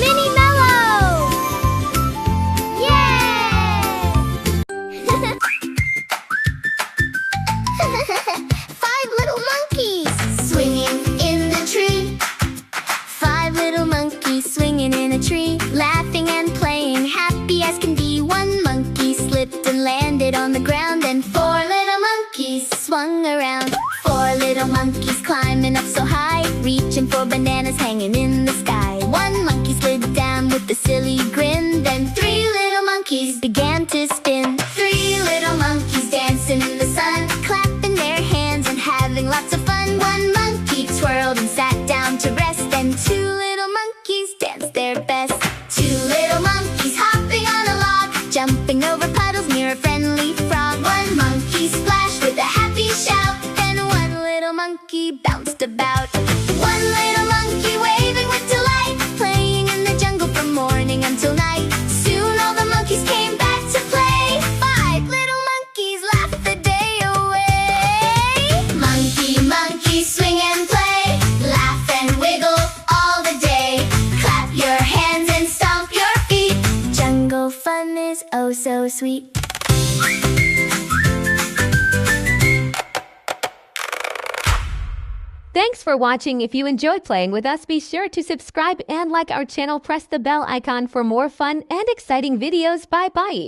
MiniMello! Yay! 5 little monkeys swinging in the tree. 5 little monkeys swinging in a tree, laughing and playing, happy as can be. 1 monkey slipped and landed on the ground, and 4 little monkeys swung around. 4 little monkeys climbing up so high, reaching for bananas hanging in the sky. 1 monkey slid down with a silly grin, then 3 little monkeys began to spin. 3 little monkeys dancing in the sun, clapping their hands and having lots of fun. 1 monkey twirled and sat down to rest, and 2 little monkeys danced their best. 2 little monkeys hopping on a log, jumping over puddles near a friendly frog. 1 monkey splashed with a happy shout, then 1 little monkey bounced about. 1 little monkey waving with delight, playing in the jungle from morning until night. Soon all the monkeys came back to play. 5 little monkeys laughed the day away. Monkey, monkey, swing and play, laugh and wiggle all the day. Clap your hands and stomp your feet, jungle fun is oh so sweet. Thanks for watching. If you enjoyed playing with us, be sure to subscribe and like our channel. Press the bell icon for more fun and exciting videos. Bye-bye.